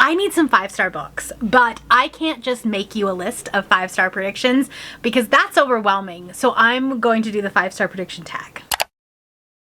I need some 5-star books, but I can't just make you a list of 5-star predictions because that's overwhelming. So I'm going to do the 5-star prediction tag.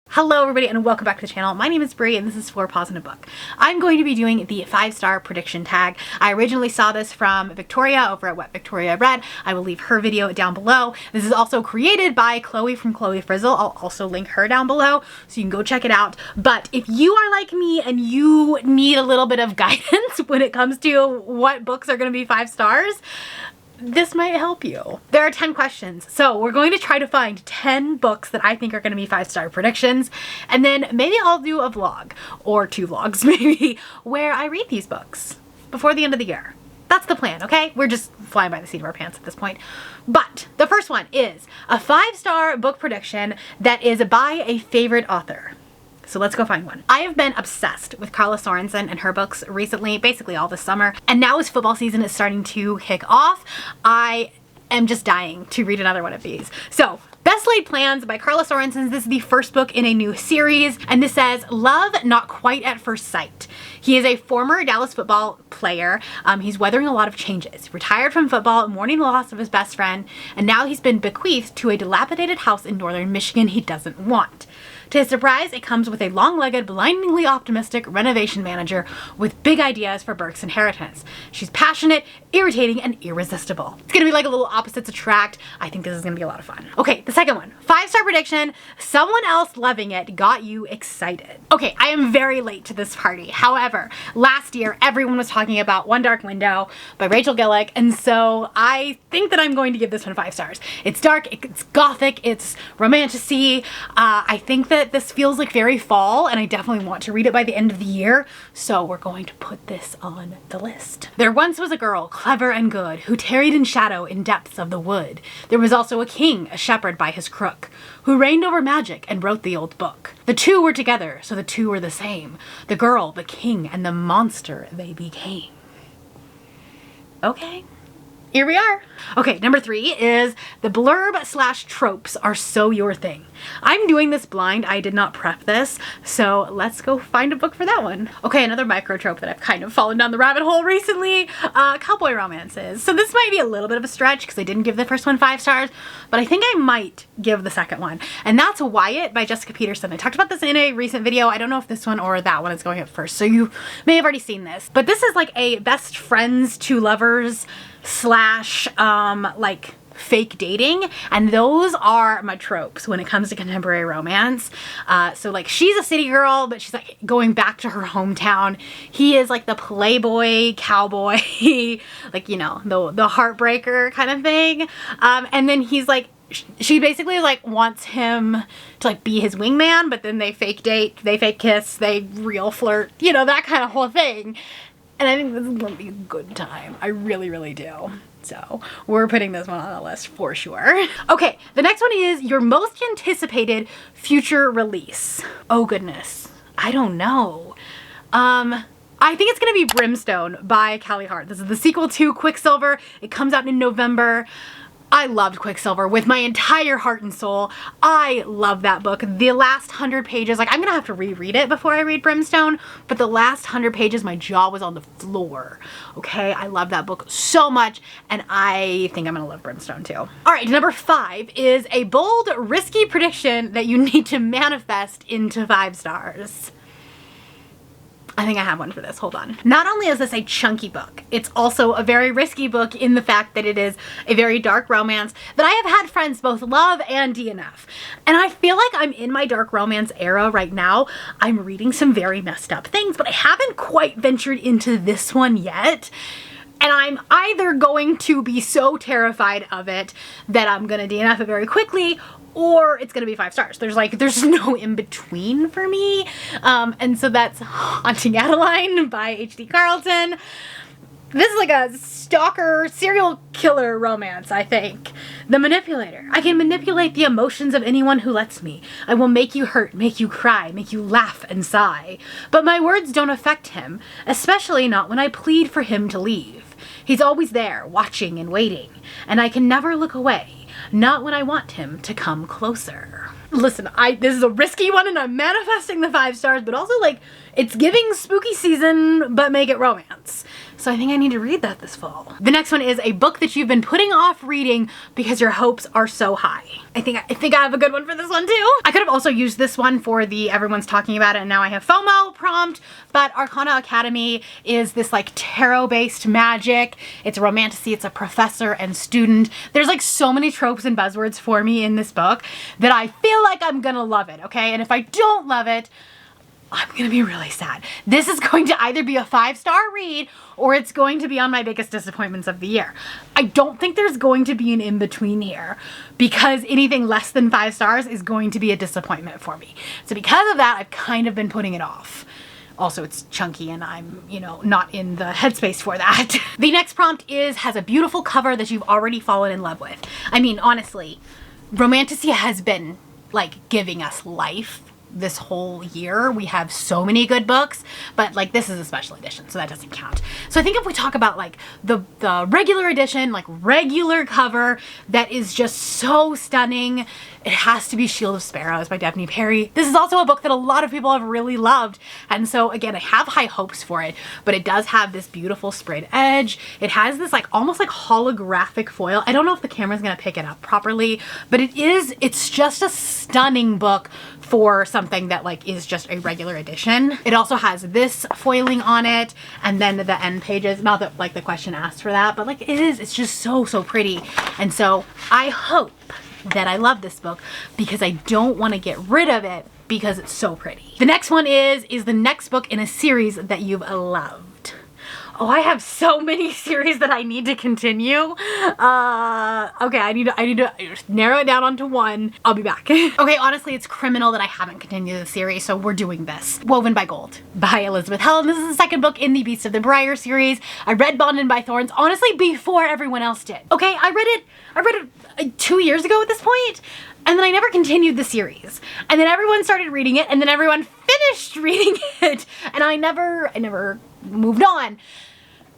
Hello everybody and welcome back to the channel. My name is Brie and this is For Paws in a Book. I'm going to be doing the 5-star prediction tag. I originally saw this from Victoria over at What Victoria Read. I will leave her video down below. This is also created by Chloe from Chloe Frizzle. I'll also link her down below so you can go check it out. But if you are like me and you need a little bit of guidance when it comes to what books are going to be 5 stars, this might help you. There are 10 questions, so we're going to try to find 10 books that I think are going to be 5-star predictions, and then maybe I'll do a vlog, or 2 vlogs maybe, where I read these books before the end of the year. That's the plan, okay? We're just flying by the seat of our pants at this point. But the first one is a 5-star book prediction that is by a favorite author. So let's go find one. I have been obsessed with Carla Sorensen and her books recently, basically all this summer. And now as football season is starting to kick off, I am just dying to read another one of these. So Best Laid Plans by Carla Sorensen. This is the first book in a new series, and this says, love not quite at first sight. He is a former Dallas football player. He's weathering a lot of changes. Retired from football, mourning the loss of his best friend, and now he's been bequeathed to a dilapidated house in northern Michigan he doesn't want. To his surprise, it comes with a long-legged, blindingly optimistic renovation manager with big ideas for Burke's inheritance. She's passionate, irritating, and irresistible. It's gonna be like a little opposites attract. I think this is gonna be a lot of fun. Okay, the second one. 5-star prediction. Someone else loving it got you excited. Okay, I am very late to this party. However, last year, everyone was talking about One Dark Window by Rachel Gillick, and so I think that I'm going to give this one 5 stars. It's dark, it's gothic, it's romantic-y. I think that this feels like very fall, and I definitely want to read it by the end of the year, so we're going to put this on the list. There once was a girl, clever and good, who tarried in shadow in depths of the wood. There was also a king, a shepherd by his crook, who reigned over magic and wrote the old book. The two were together, so the two were the same. The girl, the king, and the monster they became. Okay. Here we are. Okay, number 3 is the blurb/tropes are so your thing. I'm doing this blind. I did not prep this, so let's go find a book for that one. Okay, another micro trope that I've kind of fallen down the rabbit hole recently, cowboy romances. So this might be a little bit of a stretch because I didn't give the first one 5 stars, but I think I might give the second one, and that's Wyatt by Jessica Peterson. I talked about this in a recent video. I don't know if this one or that one is going up first, so you may have already seen this, but this is like a best friends to lovers slash like fake dating, and those are my tropes when it comes to contemporary romance. So like she's a city girl, but she's like going back to her hometown. He is like the playboy cowboy, like, you know, the heartbreaker kind of thing. And then he's like, she basically like wants him to like be his wingman, but then they fake date, they fake kiss, they real flirt, you know, that kind of whole thing. And I think this is gonna be a good time. I really, really do. So we're putting this one on the list for sure. Okay, the next one is your most anticipated future release. Oh goodness, I don't know. I think it's gonna be Brimstone by Callie Hart. This is the sequel to Quicksilver. It comes out in November. I loved Quicksilver with my entire heart and soul. I love that book. The last 100 pages, like I'm gonna have to reread it before I read Brimstone, but the last 100 pages, my jaw was on the floor. Okay, I love that book so much, and I think I'm gonna love Brimstone too. All right, number 5 is a bold, risky prediction that you need to manifest into 5 stars. I think I have one for this, hold on. Not only is this a chunky book, it's also a very risky book in the fact that it is a very dark romance that I have had friends both love and DNF. And I feel like I'm in my dark romance era right now. I'm reading some very messed up things, but I haven't quite ventured into this one yet. And I'm either going to be so terrified of it that I'm gonna DNF it very quickly, or it's gonna be 5 stars. There's no in between for me. And so that's Haunting Adeline by H.D. Carlton. This is like a stalker, serial killer romance, I think. The Manipulator. I can manipulate the emotions of anyone who lets me. I will make you hurt, make you cry, make you laugh and sigh. But my words don't affect him, especially not when I plead for him to leave. He's always there, watching and waiting, and I can never look away, not when I want him to come closer. listen, this is a risky one and I'm manifesting the 5 stars, but also like it's giving spooky season, but make it romance. So I think I need to read that this fall. The next one is a book that you've been putting off reading because your hopes are so high. I think I have a good one for this one too. I could have also used this one for the everyone's talking about it and now I have FOMO prompt, but Arcana Academy is this like tarot-based magic. It's a romantasy, it's a professor and student. There's like so many tropes and buzzwords for me in this book that I feel like I'm gonna love it, okay? And if I don't love it, I'm gonna be really sad. This is going to either be a 5-star read or it's going to be on my biggest disappointments of the year. I don't think there's going to be an in-between here because anything less than 5 stars is going to be a disappointment for me. So because of that, I've kind of been putting it off. Also, it's chunky and I'm, you know, not in the headspace for that. The next prompt has a beautiful cover that you've already fallen in love with. I mean, honestly, Romantasy has been like giving us life this whole year. We have so many good books, but like this is a special edition, so that doesn't count. So I think if we talk about like the regular edition, like regular cover that is just so stunning, it has to be Shield of Sparrows by Daphne Perry. This is also a book that a lot of people have really loved, and so again, I have high hopes for it, but it does have this beautiful sprayed edge. It has this like almost like holographic foil. I don't know if the camera's gonna pick it up properly, but it's just a stunning book for something that like is just a regular edition. It also has this foiling on it and then the end pages. Not that like the question asked for that, but like it's just so pretty. And so I hope that I love this book because I don't want to get rid of it because it's so pretty. The next one is the next book in a series that you've loved. Oh, I have so many series that I need to continue. Okay, I need to narrow it down onto one. I'll be back. Okay, honestly, it's criminal that I haven't continued the series, so we're doing this. Woven by Gold by Elizabeth Helen. This is the second book in the Beast of the Briar series. I read Bonded by Thorns, honestly, before everyone else did. Okay, I read it 2 years ago at this point, and then I never continued the series. And then everyone started reading it, and then everyone finished reading it, and I never moved on.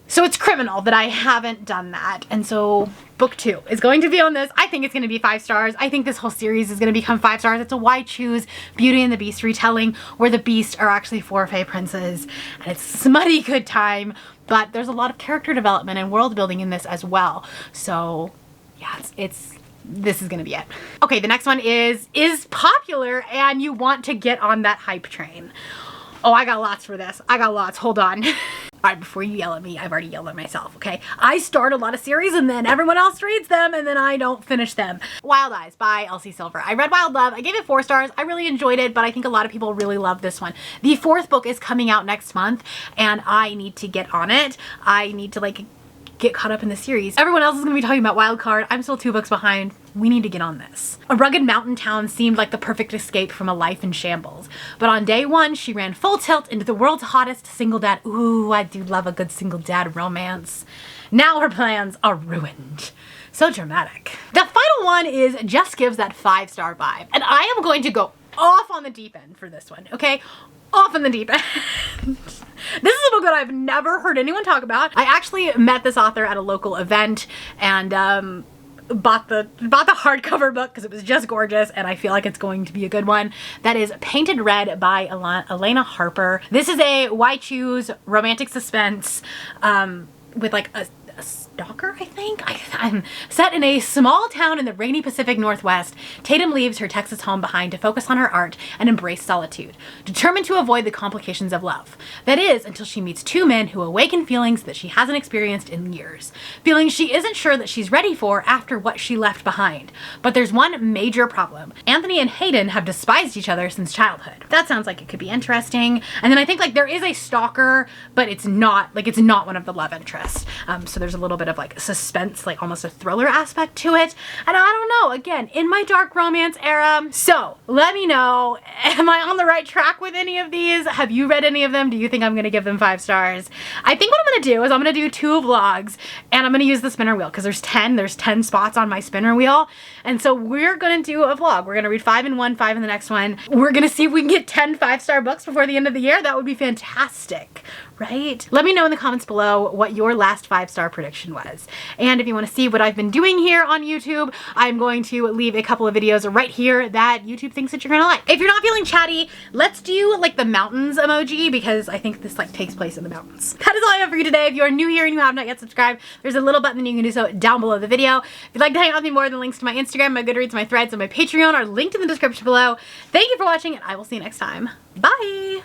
So it's criminal that I haven't done that. And so book 2 is going to be on this. I think it's going to be 5 stars. I think this whole series is going to become 5 stars. It's a Why Choose Beauty and the Beast retelling where the Beast are actually 4 Fae princes. And it's a smutty good time, but there's a lot of character development and world building in this as well. So yeah, this is going to be it. Okay, the next one is popular and you want to get on that hype train. Oh, I got lots for this. I got lots. Hold on. All right, before you yell at me, I've already yelled at myself, okay? I start a lot of series and then everyone else reads them and then I don't finish them. Wild Eyes by Elsie Silver. I read Wild Love. I gave it 4 stars. I really enjoyed it, but I think a lot of people really love this one. The 4th book is coming out next month and I need to get on it. I need to like get caught up in the series. Everyone else is gonna be talking about Wild Card. I'm still 2 books behind. We need to get on this. A rugged mountain town seemed like the perfect escape from a life in shambles. But on day 1, she ran full tilt into the world's hottest single dad. Ooh, I do love a good single dad romance. Now her plans are ruined. So dramatic. The final one just gives that 5-star vibe. And I am going to go off on the deep end for this one, okay? Off on the deep end. This is a book that I've never heard anyone talk about. I actually met this author at a local event and bought the hardcover book because it was just gorgeous and I feel like it's going to be a good one. That is Painted Red by Elena Harper. This is a Why Choose romantic suspense with like a stalker, I think. I'm set in a small town in the rainy Pacific Northwest. Tatum leaves her Texas home behind to focus on her art and embrace solitude, determined to avoid the complications of love. That is, until she meets 2 men who awaken feelings that she hasn't experienced in years. Feelings she isn't sure that she's ready for after what she left behind. But there's one major problem. Anthony and Hayden have despised each other since childhood. That sounds like it could be interesting. And then I think like there is a stalker, but it's not one of the love interests. So there's a little bit of like suspense, like almost a thriller aspect to it. And I don't know, again, in my dark romance era. So let me know, am I on the right track with any of these? Have you read any of them? Do you think I'm gonna give them 5 stars? I think what I'm gonna do is I'm gonna do 2 vlogs and I'm gonna use the spinner wheel because there's 10 spots on my spinner wheel. And so we're gonna do a vlog. We're gonna read 5 in one, 5 in the next one. We're gonna see if we can get 10 5-star books before the end of the year. That would be fantastic. right? Let me know in the comments below what your last 5-star prediction was. And if you want to see what I've been doing here on YouTube, I'm going to leave a couple of videos right here that YouTube thinks that you're gonna like. If you're not feeling chatty, let's do like the mountains emoji, because I think this like takes place in the mountains. That is all I have for you today. If you are new here and you have not yet subscribed, there's a little button that you can do so down below the video. If you'd like to hang out with me more, the links to my Instagram, my Goodreads, my Threads, and my Patreon are linked in the description below. Thank you for watching, and I will see you next time. Bye!